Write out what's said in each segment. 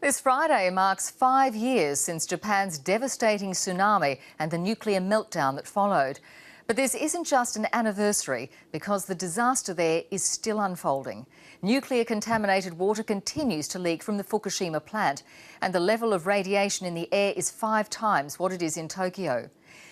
This Friday marks 5 years since Japan's devastating tsunami and the nuclear meltdown that followed. But this isn't just an anniversary because the disaster there is still unfolding. Nuclear contaminated water continues to leak from the Fukushima plant, and the level of radiation in the air is 5 times what it is in Tokyo.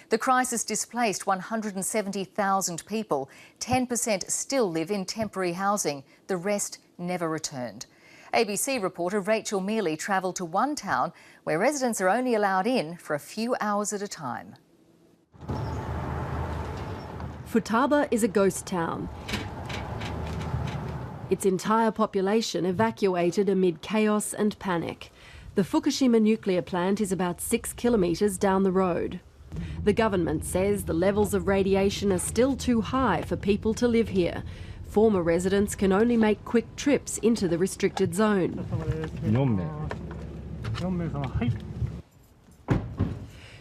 The crisis displaced 170,000 people. 10% still live in temporary housing. The rest never returned. ABC reporter Rachel Mealy travelled to one town where residents are only allowed in for a few hours at a time. Futaba is a ghost town. Its entire population evacuated amid chaos and panic. The Fukushima nuclear plant is about 6 kilometres down the road. The government says the levels of radiation are still too high for people to live here. Former residents can only make quick trips into the restricted zone.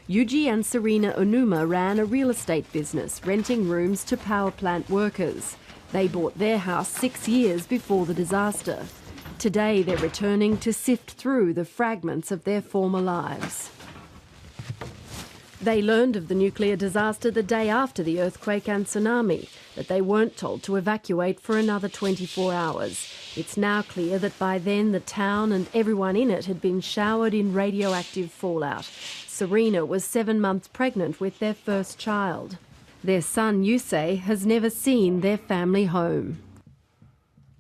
Yuji and Serena Onuma ran a real estate business, renting rooms to power plant workers. They bought their house 6 years before the disaster. Today they're returning to sift through the fragments of their former lives. They learned of the nuclear disaster the day after the earthquake and tsunami, but they weren't told to evacuate for another 24 hours. It's now clear that by then the town and everyone in it had been showered in radioactive fallout. Serena was 7 months pregnant with their first child. Their son Yusei has never seen their family home.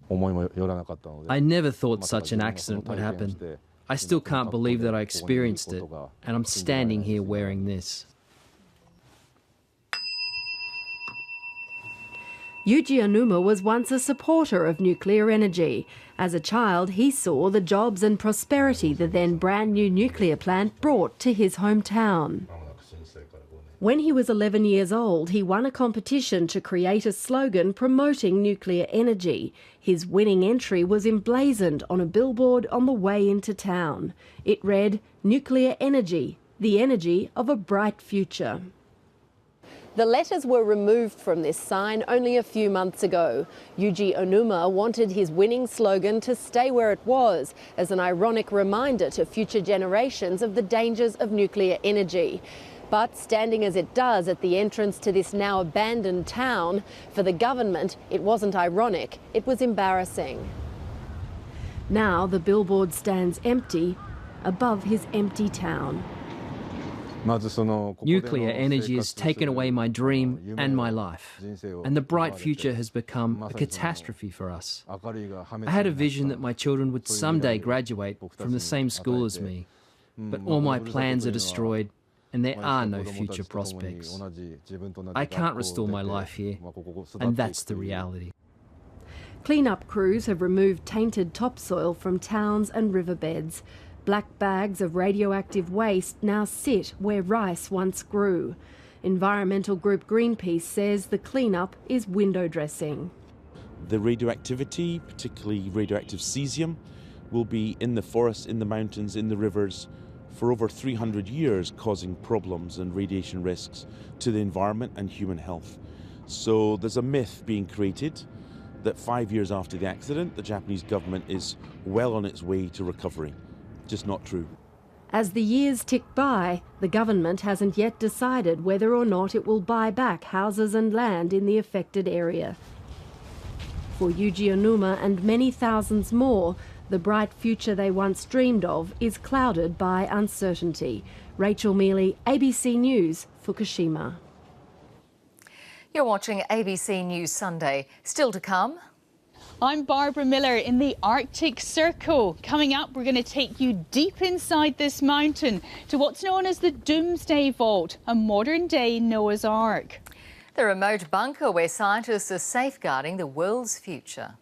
I never thought such an accident would happen. I still can't believe that I experienced it, and I'm standing here wearing this. Yuji Onuma was once a supporter of nuclear energy. As a child, he saw the jobs and prosperity the then brand new nuclear plant brought to his hometown. When he was 11 years old, he won a competition to create a slogan promoting nuclear energy. His winning entry was emblazoned on a billboard on the way into town. It read, "Nuclear energy, the energy of a bright future." The letters were removed from this sign only a few months ago. Yuji Onuma wanted his winning slogan to stay where it was, as an ironic reminder to future generations of the dangers of nuclear energy. But standing as it does at the entrance to this now abandoned town, for the government, it wasn't ironic, it was embarrassing. Now the billboard stands empty above his empty town. Nuclear energy has taken away my dream and my life, and the bright future has become a catastrophe for us. I had a vision that my children would someday graduate from the same school as me, but all my plans are destroyed, and there are no future prospects. I can't restore my life here, and that's the reality. Clean-up crews have removed tainted topsoil from towns and riverbeds. Black bags of radioactive waste now sit where rice once grew. Environmental group Greenpeace says the clean-up is window dressing. The radioactivity, particularly radioactive cesium, will be in the forests, in the mountains, in the rivers for over 300 years, causing problems and radiation risks to the environment and human health. So there's a myth being created that 5 years after the accident, the Japanese government is well on its way to recovery. Just not true. As the years tick by, the government hasn't yet decided whether or not it will buy back houses and land in the affected area. For Yuji Onuma and many thousands more, the bright future they once dreamed of is clouded by uncertainty. Rachel Mealy, ABC News, Fukushima. You're watching ABC News Sunday. Still to come. I'm Barbara Miller in the Arctic Circle. Coming up, we're going to take you deep inside this mountain to what's known as the Doomsday Vault, a modern-day Noah's Ark. The remote bunker where scientists are safeguarding the world's future.